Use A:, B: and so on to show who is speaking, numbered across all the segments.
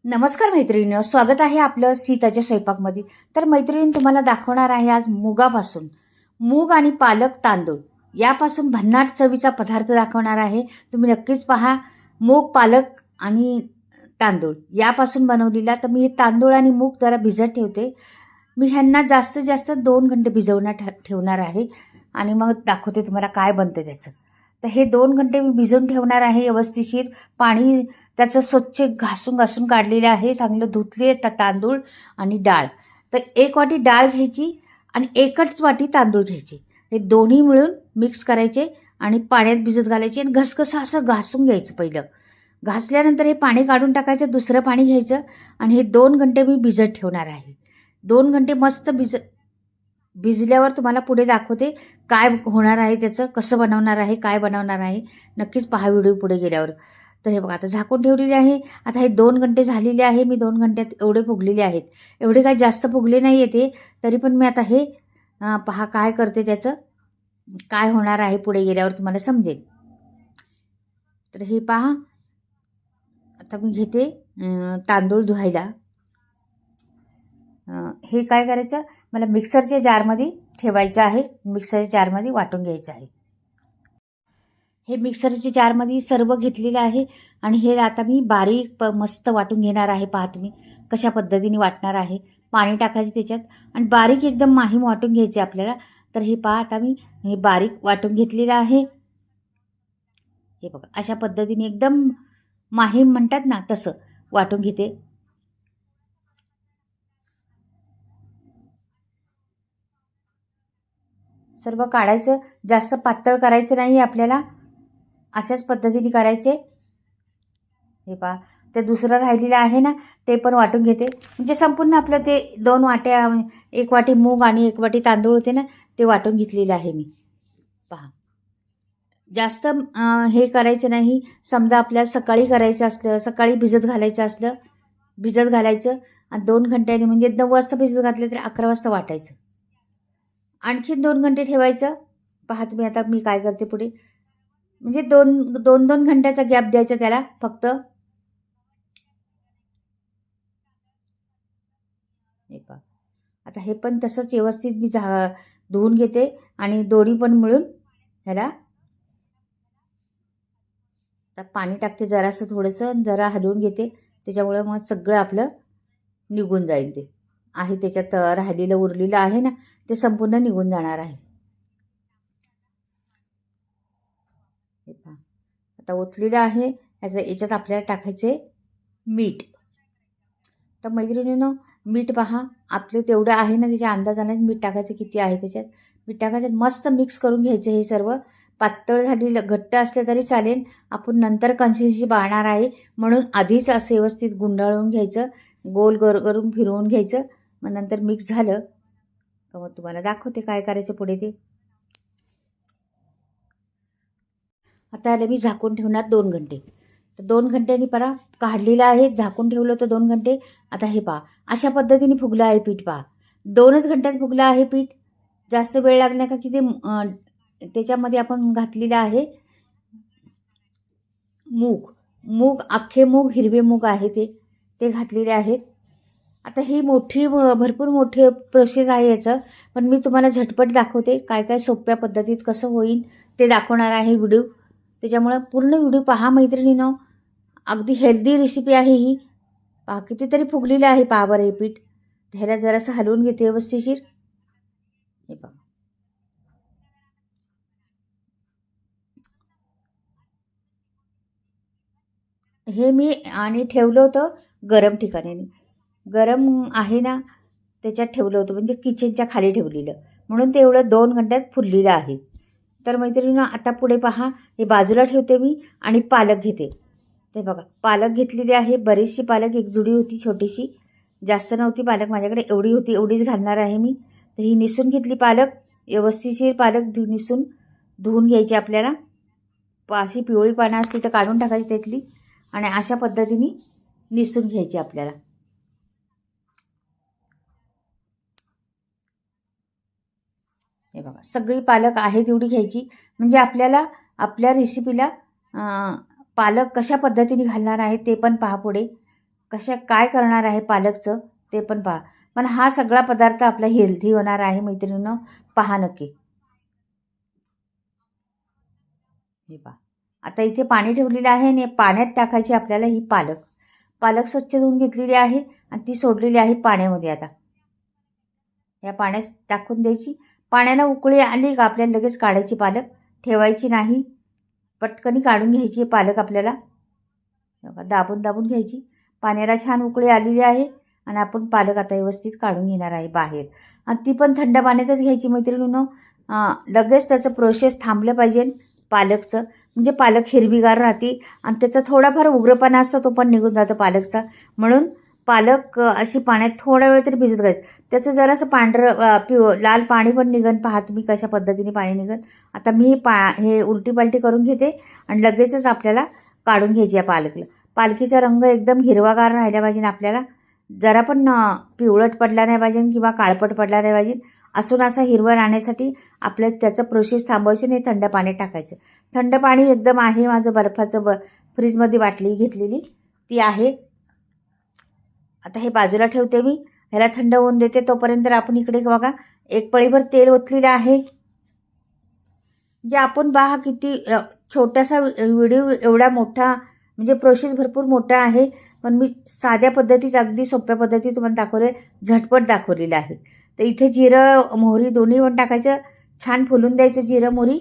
A: नमस्कार मैत्रिणींनो, स्वागत आहे आपलं सीताच्या स्वयंपाकमध्ये. तर मैत्रिणी तुम्हाला दाखवणार आहे आज मुगापासून मूग आणि पालक तांदूळ यापासून भन्नाट चवीचा पदार्थ दाखवणार आहे. तुम्ही नक्कीच पहा. मूग, पालक आणि तांदूळ यापासून बनवलेला. तर मी हे तांदूळ आणि मूग जरा भिजत ठेवते. मी ह्यांना जास्तीत जास्त 2 घंटे भिजवण्यात ठेवणार आहे आणि मग दाखवते तुम्हाला काय बनते त्याचं. तर हे 2 घंटे मी भिजवून ठेवणार आहे व्यवस्थिशीर. पाणी त्याचं स्वच्छ घासून घासून काढलेलं आहे. चांगलं धुतले तांदूळ आणि डाळ. तर 1 वाटी डाळ घ्यायची आणि 1च वाटी तांदूळ घ्यायचे. हे दोन्ही मिळून मिक्स करायचे आणि पाण्यात भिजत घालायचे आणि घसघसं असं घासून घ्यायचं पहिलं. घासल्यानंतर हे पाणी काढून टाकायचं, दुसरं पाणी घ्यायचं आणि हे 2 घंटे मी भिजत ठेवणार आहे. 2 घंटे मस्त भिजल्यावर तुम्हाला पुढे दाखवते काय होणार आहे, त्याचं कसं बनवणार आहे, काय बनवणार आहे. नक्कीच पहा व्हिडिओ पुढे गेल्यावर. तर हे बघा आता झाकून ठेवलेले आहे. आता हे 2 घंटे झालेले आहे. मी 2 घंट्यात एवढे फुगलेले आहेत. एवढे काही जास्त फुगले नाही येते, तरी पण मी आता हे पहा काय करते, त्याचं काय होणार आहे पुढे गेल्यावर तुम्हाला समजेल. तर हे पहा आता मी घेते तांदूळ धुवायला. हे काय करायचं, मला मिक्सरच्या जारमध्ये ठेवायचं आहे. मिक्सरच्या जारमध्ये वाटून घ्यायचं आहे. हे मिक्सरच्या जारमध्ये सर्व घेतलेलं आहे आणि हे आता मी बारीक मस्त वाटून घेणार आहे. पहा तुम्ही कशा पद्धतीने वाटणार आहे. पाणी टाकायचं त्याच्यात आणि बारीक एकदम माहीम वाटून घ्यायचे आपल्याला. तर हे पहा आता मी हे बारीक वाटून घेतलेलं आहे. हे बघा अशा पद्धतीने एकदम माहीम म्हणतात ना, तसं वाटून घेते. सर्व काढायचं, जास्त पातळ करायचं नाही आपल्याला, अशाच पद्धतीने करायचे. हे पहा ते दुसरं राहिलेलं आहे ना, ते पण वाटून घेते. म्हणजे संपूर्ण आपलं ते 2 वाट्या, 1 वाटी मूग आणि 1 वाटी तांदूळ होते ना, ते वाटून घेतलेलं आहे मी. पहा जास्त हे करायचं नाही. समजा आपल्याला सकाळी करायचं असलं, सकाळी भिजत घालायचं असलं, भिजत घालायचं आणि 2 घंट्याने म्हणजे 9 वाजता भिजत घातलं तर 11 वाजता वाटायचं. आणखीन 2 घंटे ठेवायचं. पहा तुम्ही आता मी काय करते पुढे, म्हणजे 2 घंट्याचा गॅप द्यायचा त्याला फक्त. हे पहा आता हे पण तसंच व्यवस्थित मी धुवून घेते आणि दोन्ही पण मिळून ह्याला आता पाणी टाकते जरासं, थोडंसं जरा हलवून घेते. त्याच्यामुळं मग सगळं आपलं निघून जाईल. ते आहे त्याच्यात राहिलेलं उरलेलं आहे ना, ते संपूर्ण निघून जाणार आहे. हे पहा आता ओतलेलं आहे. याच्यात आपल्याला टाकायचे मीठ. तर मैत्रिणीनं मीठ पहा आपलं तेवढं आहे ना, त्याच्या अंदाजानेच मीठ टाकायचं किती आहे त्याच्यात. मीठ टाकायचं, मस्त मिक्स करून घ्यायचं. हे सर्व पातळ झालेलं घट्ट असलं तरी चालेल, आपण नंतर कन्सिस्टन्सी पाहणार आहे म्हणून आधीच असं व्यवस्थित गुंडाळून घ्यायचं, गोल करून फिरवून घ्यायचं. मग नंतर मिक्स झालं तर मग तुम्हाला दाखवते काय करायचं पुढे ते. आता याला मी झाकून ठेवणार 2 घंटे. तर 2 घंट्यांनी परा काढलेलं आहे, झाकून ठेवलं होतं 2 घंटे. आता हे पहा अशा पद्धतीने फुगलं आहे पीठ. पहा 2च घंट्यात फुगलं आहे पीठ. जास्त वेळ लागला का की ते त्याच्यामध्ये आपण घातलेलं आहे मूग अख्खे मूग, हिरवे मूग आहे ते घातलेले आहेत. आता ही भरपूर मोठी प्रोसेस आहे याचं, पण मी तुम्हाला झटपट दाखवते काय काय सोप्या पद्धतीत कसं होईल ते दाखवणार आहे व्हिडिओ. त्याच्यामुळं पूर्ण व्हिडिओ पहा मैत्रिणीनो. अगदी हेल्दी रेसिपी आहे ही. पहा कितीतरी फुगलेलं आहे. पहा बरं हे पीठ. ह्याला जरासं हलवून घेते व्यवस्थिशीर. हे पहा हे मी आणि ठेवलं होतं गरम ठिकाणी. गरम आहे ना, त्याच्यात ठेवलं होतं, म्हणजे किचनच्या खाली ठेवलेलं, म्हणून ते एवढं 2 घंट्यात फुललेलं आहे. तर मैत्रिणींनो आता पुढे पहा, हे बाजूला ठेवते मी आणि पालक घेते. ते बघा पालक घेतलेली आहे. बरीचशी पालक, एक जुडी होती छोटीशी, जास्त नव्हती पालक माझ्याकडे, एवढी होती, एवढीच घालणार आहे मी. तर ही निसून घेतली पालक. व्यवस्थितशीर पालक निसून धुवून घ्यायची आपल्याला. अशी पिवळी पानं असली तर काढून टाकायची त्यातली आणि अशा पद्धतीने निसून घ्यायची आपल्याला. हे बघा सगळी पालक आहे तेवढी घ्यायची, म्हणजे आपल्याला आपल्या रेसिपीला पालक कशा पद्धतीने घालणार आहे ते पण पहा पुढे. काय करणार आहे पालकचं ते पण पहा. पण हा सगळा पदार्थ आपला हेल्दी होणार आहे मैत्रिणींनो, पहा नक्की. हे पहा, आता इथे पाणी ठेवलेलं आहे आणि पाण्यात टाकायची आपल्याला ही पालक. पालक स्वच्छ धुवून घेतलेली आहे आणि ती सोडलेली आहे पाण्यामध्ये. आता या पाण्यात टाकून द्यायची. पाण्याला उकळी आली का आपल्याला लगेच काढायची पालक, ठेवायची नाही. पटकनी काढून घ्यायची पालक आपल्याला. दाबून दाबून घ्यायची. पाण्याला छान उकळी आलेली आहे आणि आपण पालक आता व्यवस्थित काढून घेणार आहे बाहेर. आणि ती पण थंड पाण्यातच घ्यायची मैत्रिणींनो. लगेच त्याचं प्रोसेस थांबलं पाहिजे पालकचं, म्हणजे पालक हिरवीगार राहते आणि त्याचा थोडाफार उग्रपणा असतो तो पण निघून जातो पालकचा. म्हणून पालक अशी पाण्यात थोडा वेळ तरी भिजत घ्यायचं. त्याचं जरासं पांढरं लाल पाणी पण निघन. पहा तुम्ही कशा पद्धतीने पाणी निघन. आता मी हे उलटी पालटी करून घेते आणि लगेचच आपल्याला काढून घ्यायची आहे पालकला. पालखीचा रंग एकदम हिरवागार राहिला पाहिजे आपल्याला, जरा पण पिवळट पडला नाही पाहिजे किंवा काळपट पडला नाही पाहिजे. असून असा हिरवा राहण्यासाठी आपल्याला त्याचं प्रोसेस थांबवायचं नाही, थंड पाणी टाकायचं. थंड पाणी एकदम आहे माझं बर्फाचं, फ्रीजमध्ये बाटली घेतलेली ती आहे. आता हे बाजूला ठेवते मी, ह्याला थंड होऊन देते. तोपर्यंत आपण इकडे बघा एक पळीभर तेल ओतलेलं आहे. जे आपण पहा किती छोटासा व्हिडिओ एवढा मोठा, म्हणजे प्रोसेस भरपूर मोठा आहे, पण मी साध्या पद्धतीत अगदी सोप्या पद्धतीत तुम्हाला दाखवले, झटपट दाखवलेलं आहे. तर इथे जिरं मोहरी दोन्ही पण टाकायचं, छान फुलून द्यायचं जिरं मोहरी.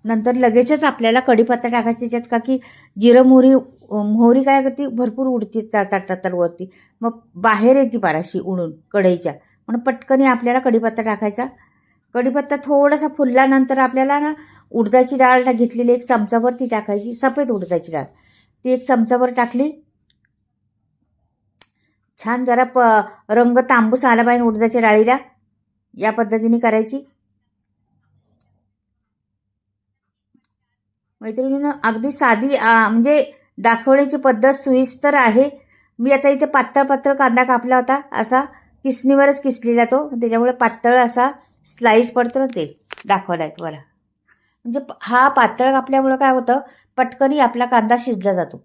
A: नंतर लगेचच आपल्याला कढीपत्ता टाकायचा त्याच्यात, का की जिरं मोहरी काय करते भरपूर उडते ताटात वरती, मग बाहेर येते पाराशी उडून कढईच्या. म्हणून पटकनी आपल्याला कढीपत्ता टाकायचा. कढीपत्ता थोडासा फुलल्यानंतर आपल्याला ना उडदाची डाळ घेतलेली 1 चमचाभर ती टाकायची, सफेद उडदाची डाळ ती 1 चमचाभर टाकली. छान जरा रंग तांबूस आला पाहिजे उडदाच्या डाळीला, या पद्धतीने करायची. मैत्रिणींनो अगदी साधी म्हणजे दाखवण्याची पद्धत सोयीस्कर आहे. मी आता इथे पातळ कांदा कापला होता, असा किसणीवरच किसलेला तो, त्याच्यामुळे पातळ असा स्लाईस पडतो ना, ते दाखवला आहे तुम्हाला. म्हणजे हा पातळ कापल्यामुळं काय होतं, पटकनी आपला कांदा शिजला जातो.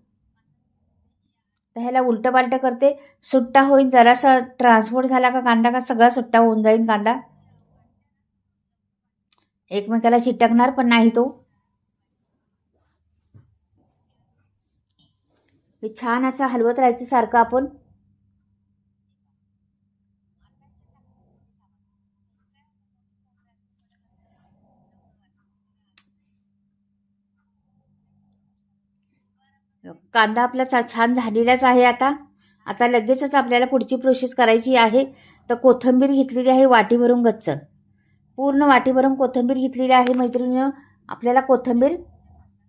A: तर ह्याला उलटं पालटं करते, सुट्टा होईल. जरासा ट्रान्सपोर्ट झाला का कांदा का सगळा सुट्टा होऊन जाईल कांदा, एकमेकाला चिटकणार पण नाही तो. हे छान असं हलवत राहायचं सारखं आपण. कांदा आपला छान झालेलाच आहे. आता लगेचच आपल्याला पुढची प्रोसेस करायची आहे. तर कोथिंबीर घेतलेली आहे वाटीभरून गच्च, पूर्ण वाटीभरून कोथिंबीर घेतलेली आहे मैत्रिणींनो. आपल्याला कोथिंबीर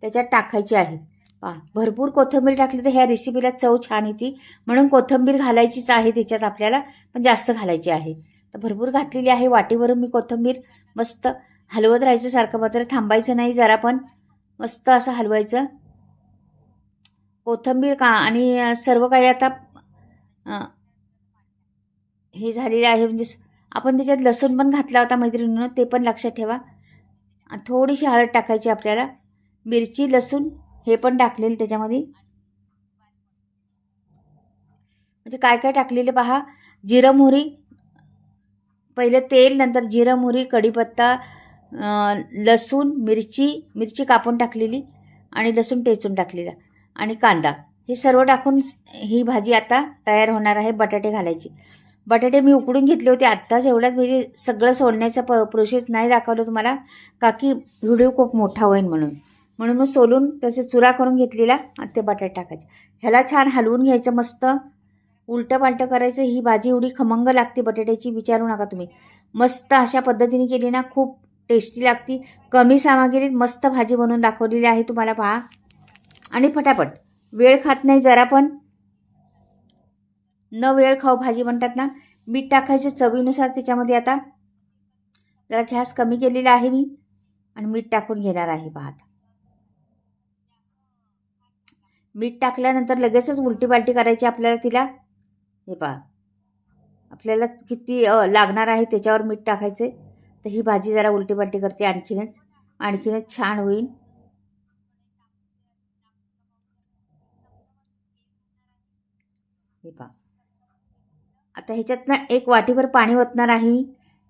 A: त्याच्यात टाकायची आहे. पहा भरपूर कोथिंबीर टाकली तर ह्या रेसिपीला चव छान येते, म्हणून कोथिंबीर घालायचीच आहे त्याच्यात आपल्याला, पण जास्त घालायची आहे. तर भरपूर घातलेली आहे वाटीभरून मी कोथिंबीर. मस्त हलवत राहायचं सारखं, मात्र थांबायचं नाही जरा पण, मस्त असं हलवायचं. कोथिंबीर का आणि सर्व काही आता हे झालेलं आहे. म्हणजे आपण त्याच्यात लसूण पण घातला होता मैत्रिणींनो, ते पण लक्षात ठेवा. थोडीशी हळद टाकायची आपल्याला, मिरची लसूण हे पण टाकलेलं त्याच्यामध्ये. म्हणजे काय काय टाकलेले पहा. जिरं मोहरी, पहिलं तेल, नंतर जिरं मोहरी, कढीपत्ता, लसूण, मिरची कापून टाकलेली आणि लसूण टेचून टाकलेला आणि कांदा, हे सर्व टाकून ही भाजी आता तयार होणार आहे. बटाटे घालायचे. बटाटे मी उकडून घेतले होते आत्ताच, एवढ्यात म्हणजे सगळं सोलण्याचा प्रोसेस नाही दाखवलं तुम्हाला, का की व्हिडिओ खूप मोठा होईल म्हणून सोलून त्याचे चुरा करून घेतलेला आणि ते बटाटे टाकायचे. ह्याला छान हलवून घ्यायचं, मस्त उलटं पालटं करायचं. ही भाजी एवढी खमंग लागते बटाट्याची, विचारू नका तुम्ही. मस्त अशा पद्धतीने केली ना खूप टेस्टी लागते. कमी सामग्रीत मस्त भाजी बनवून दाखवलेली आहे तुम्हाला, पहा. आणि फटाफट, वेळ खात नाही जरा पण, न वेळ खाऊ भाजी म्हणतात ना. मीठ टाकायचं चवीनुसार त्याच्यामध्ये. आता जरा गॅस कमी केलेला आहे मी आणि मीठ टाकून घेणार आहे. पहा मीठ टाकल्यानंतर लगेचच उलटी पालटी करायची आपल्याला तिला. हे पहा आपल्याला किती लागणार आहे त्याच्यावर मीठ टाकायचे. तर ही भाजी जरा उलटी पालटी करते, आणखीनच छान होईल. हे पहा, आता ह्याच्यातनं एक वाटीभर पाणी ओतणार आहे मी.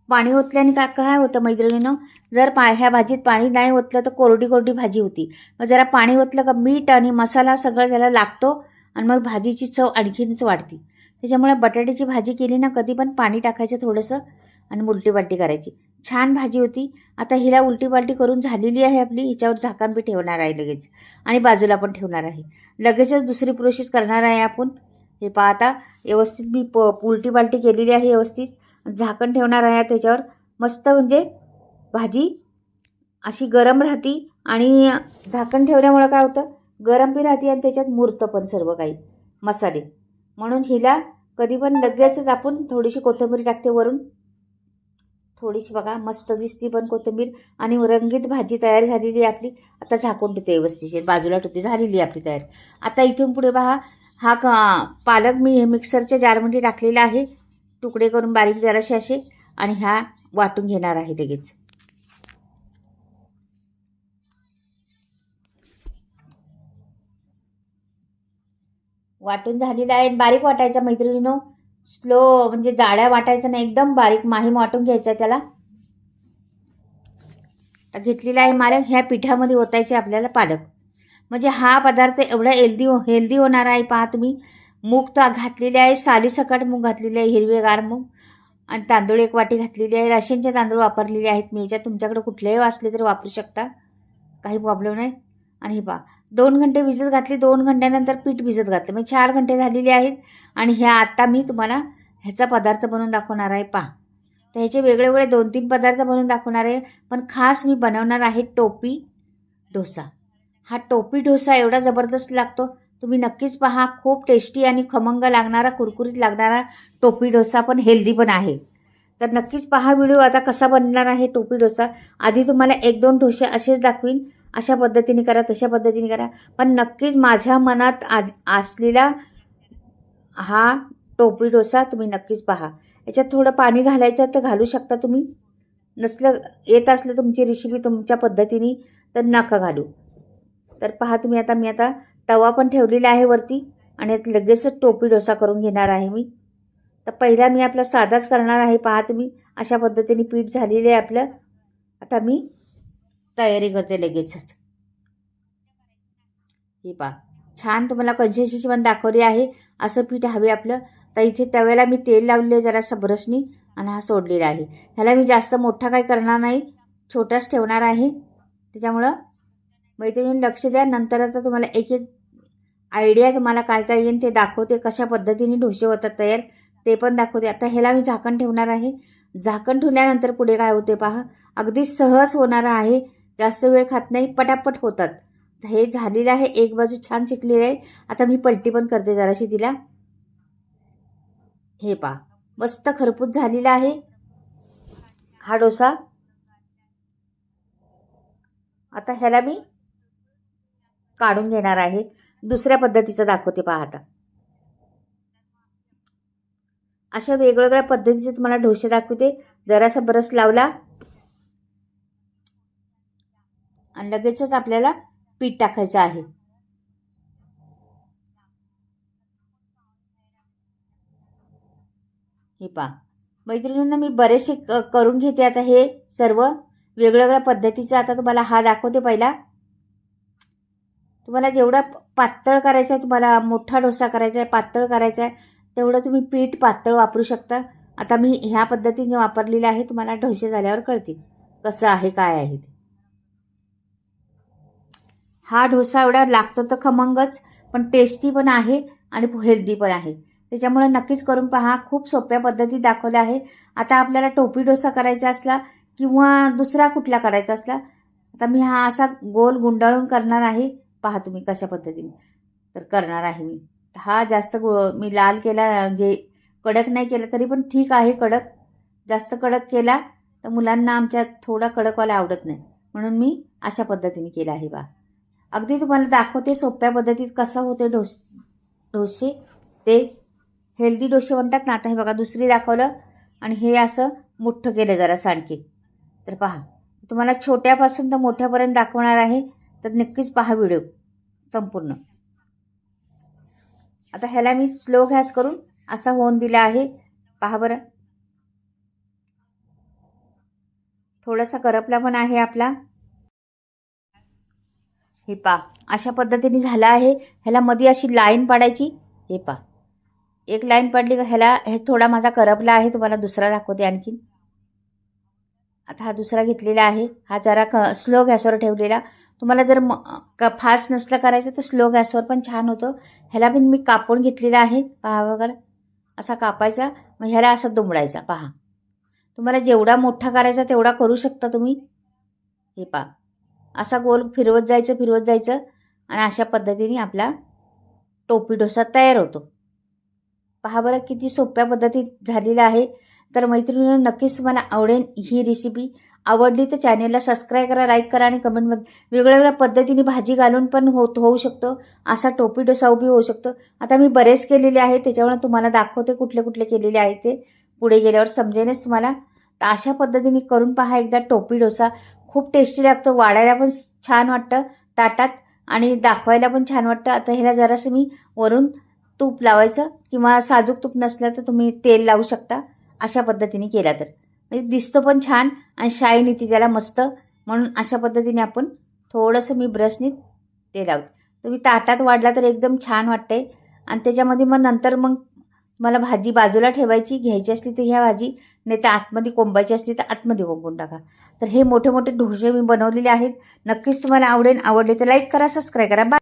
A: पाणी ओतल्याने काय होतं मैत्रिणीनं, जर ह्या भाजीत पाणी नाही ओतलं तर कोरडी कोरडी भाजी होती. मग जरा पाणी ओतलं का मीठ आणि मसाला सगळं त्याला लागतो आणि मग भाजीची चव आणखीनच वाढते. त्याच्यामुळे बटाट्याची भाजी केली ना कधी पण पाणी टाकायचं थोडंसं आणि उलटी करायची. छान भाजी होती. आता हिला उलटी करून झालेली आहे आपली. हिच्यावर झाकण बी ठेवणार आहे लगेच आणि बाजूला पण ठेवणार आहे. लगेचच दुसरी प्रोसेस करणार आहे आपण. हे पहा, आता व्यवस्थित मी उलटी केलेली आहे. व्यवस्थित झाकण ठेवणार आहे त्याच्यावर. मस्त म्हणजे भाजी अशी गरम राहती आणि झाकण ठेवल्यामुळं काय होतं, गरम बी राहते आणि त्याच्यात मुरतं पण सर्व काही मसाले. म्हणून हिला कधी पण लगेचच आपण थोडीशी कोथिंबीर टाकते वरून. थोडीशी बघा मस्त दिसती पण कोथिंबीर आणि रंगीत भाजी तयार झालेली आहे आपली. आता झाकून ठेवते व्यवस्थित, बाजूला ठेवते. झालेली आपली तयार. आता इथून पुढे पहा, हा पालक मी मिक्सरच्या जारमध्ये टाकलेला आहे, तुकडे करून बारीक जरासे असे, आणि ह्या वाटून घेणार आहे लगेच. वाटून झालेला आहे. बारीक वाटायचा मैत्रिणीनो, स्लो म्हणजे जाड्या वाटायचं नाही, एकदम बारीक माहीम वाटून घ्यायचा त्याला. घेतलेला आहे पालक. ह्या पिठामध्ये ओतायचे आपल्याला पालक. म्हणजे हा पदार्थ एवढा हेल्दी होणार आहे. पहा तुम्ही, मूग तर घातलेले आहे, सालीसकट मूग घातलेले आहे, हिरवेगार मूग, आणि तांदूळ 1 वाटी घातलेली आहे. राशनचे तांदूळ वापरलेले आहेत मी याच्यात. तुमच्याकडे कुठलेही असले तरी वापरू शकता, काही प्रॉब्लेम नाही. आणि हे पहा, 2 घंटे भिजत घातले. 2 घंट्यानंतर पीठ भिजत घातलं, म्हणजे 4 घंटे झालेले आहेत. आणि ह्या आता मी तुम्हाला ह्याचा पदार्थ बनवून दाखवणार आहे. पहा, तर ह्याचे वेगळे 2-3 पदार्थ बनवून दाखवणार आहे. पण खास मी बनवणार आहे टोपी डोसा. हा टोपी डोसा एवढा जबरदस्त लागतो, तुम्ही नक्कीच पहा. खूप टेस्टी आणि खमंग लागणारा, कुरकुरीत लागणारा टोपी डोसा, पण हेल्दी पण आहे. तर नक्कीच पहा व्हिडिओ. आता कसा बनणार आहे टोपी डोसा. आधी तुम्हाला 1-2 डोसे असेच दाखवीन, अशा पद्धतीने करा, तशा पद्धतीने करा. पण नक्कीच माझ्या मनात असलेला हा टोपी डोसा तुम्ही नक्कीच पहा. याच्यात थोडं पाणी घालायचं तर घालू शकता तुम्ही. नसलं येत असलं तुमची रेसिपी तुमच्या पद्धतीने तर नका घालू. तर पहा तुम्ही, आता मी तवा पण ठेवलेला आहे वरती आणि यात लगेचच टोपी डोसा करून घेणार आहे मी. तर पहिला मी आपला साधाच करणार आहे. पहा तुम्ही, अशा पद्धतीने पीठ झालेलं आहे आपलं. आता मी तयारी करते लगेचच. हे पहा, छान तुम्हाला कन्सिस्टन्सी पण दाखवली आहे. असं पीठ हवे आपलं. तर इथे तव्याला मी तेल लावले जरासं ब्रशनी आणि हा सोडलेला आहे. ह्याला मी जास्त मोठा काही करणार नाही, छोटाच ठेवणार आहे. त्याच्यामुळं मैत्रिणींनी लक्ष द्या. नंतर आता तुम्हाला एक आयडिया तुम्हाला काय काय येईल ते दाखवते. कशा पद्धतीने डोसे होतात तयार ते पण दाखवते. आता ह्याला मी झाकण ठेवणार आहे. झाकण ठेवल्यानंतर पुढे काय होते पहा, अगदी सहज होणार आहे. जास्त वेळ खात नाही, पटापट होतात. हे झालेलं आहे. एक बाजू छान शिकलेली आहे. आता मी पलटी पण करते जराशी तिला. हे पहा, मस्त खरपूस झालेला आहे हा डोसा. आता ह्याला मी काढून घेणार आहे. दुसऱ्या पद्धतीचं दाखवते पहा. आता अशा वेगवेगळ्या पद्धतीचे तुम्हाला डोसे दाखवते. जरासा ब्रश लावला आणि लगेचच आपल्याला पीठ टाकायचं आहे. हे पहा मैत्रिणींना, मी बरेचसे करून घेते आता हे सर्व वेगवेगळ्या पद्धतीचं. आता तुम्हाला हा दाखवते पहिला. तुम्हाला जेवढा पातळ करायचा आहे, तुम्हाला मोठा डोसा करायचा आहे, पातळ करायचा आहे, तेवढं तुम्ही पीठ पातळ वापरू शकता. आता मी ह्या पद्धतीने वापरलेलं आहे. तुम्हाला डोसे झाल्यावर कळतील कसं आहे काय आहे ते. हा डोसा एवढा लागतो तर खमंगच, पण टेस्टी पण आहे आणि हेल्दी पण आहे. त्याच्यामुळे नक्कीच करून पहा. खूप सोप्या पद्धती दाखवल्या आहे. आता आपल्याला टोपी डोसा करायचा असला किंवा दुसरा कुठला करायचा असला, आता मी हा असा गोल गुंडाळून करणार आहे. पहा तुम्ही कशा पद्धतीने तर करणार आहे मी. हा जास्त मी लाल केला, म्हणजे कडक नाही केला तरी पण ठीक आहे. कडक जास्त कडक केला तर मुलांना आमच्या थोडा कडकवाला आवडत नाही, म्हणून मी अशा पद्धतीने केला आहे. बा अगदी तुम्हाला दाखवते सोप्या पद्धतीत कसं होते डोसे. ते हेल्दी डोसे म्हणतात ना. आता हे बघा, दुसरी दाखवलं आणि हे असं मोठं केलं जरा आणखी. तर पहा, तुम्हाला छोट्यापासून तर मोठ्यापर्यंत दाखवणार आहे. तर नक्कीच पहा व्हिडिओ संपूर्ण. आता ह्याला मी स्लो गॅस करून असा होऊन दिला आहे. पहा बरं, थोडासा करपला पण आहे आपला. हे पहा, अशा पद्धतीने झाला आहे. ह्याला मध्ये अशी लाईन पाडायची. हे पहा, एक लाईन पडली का ह्याला हे थोडा माझा करपला आहे. तुम्हाला दुसरा दाखवते आणखीन. आता हा दुसरा घेतलेला आहे. हा जरा स्लो गॅसवर ठेवलेला. तुम्हाला जर फास्ट नसलं करायचं तर स्लो गॅसवर पण छान होतं. ह्याला पण मी कापून घेतलेला आहे. पहा वगैरे असा कापायचा, मग ह्याला असा दुमडायचा. पहा, तुम्हाला जेवढा मोठा करायचा तेवढा करू शकता तुम्ही. हे पहा, असा गोल फिरवत जायचं आणि अशा पद्धतीने आपला टोपी डोसा तयार होतो. पहा बरं किती सोप्या पद्धतीत झालेला आहे. तर मैत्रिणींनो, नक्कीच तुम्हाला आवडेल ही रेसिपी. आवडली तर चॅनेलला सबस्क्राईब करा, लाईक करा आणि कमेंटमध्ये वेगवेगळ्या पद्धतीने भाजी घालून पण होऊ शकतो. असा टोपी डोसा उभी होऊ शकतो. आता मी बरेच केलेले आहे, त्याच्यामुळे तुम्हाला दाखवते कुठले कुठले केलेले आहे ते. पुढे गेल्यावर समजेलच तुम्हाला. तर अशा पद्धतीने करून पहा एकदा टोपी डोसा. खूप टेस्टी लागतो, वाढायला पण छान वाटतं ताटात आणि दाखवायला पण छान वाटतं. आता ह्याला जरासं मी वरून तूप लावायचं किंवा साजूक तूप नसलं तर तुम्ही तेल लावू शकता. अशा पद्धतीने केला तर म्हणजे दिसतो पण छान आणि शाईन येते त्याला मस्त. म्हणून अशा पद्धतीने आपण थोडंसं मी ब्रशने ते लावते. तुम्ही ताटात वाढला तर एकदम छान वाटते. आणि त्याच्यामध्ये मग नंतर मग मला भाजी बाजूला ठेवायची, घ्यायची असली तर ह्या भाजी, नाही तर आतमध्ये कोंबायची असली तर आतमध्ये कोंबून टाका. तर हे मोठे मोठे डोसे मी बनवलेले आहेत. नक्कीच तुम्हाला आवडेल. आवडले तर लाईक करा, सबस्क्राईब करा. बाय.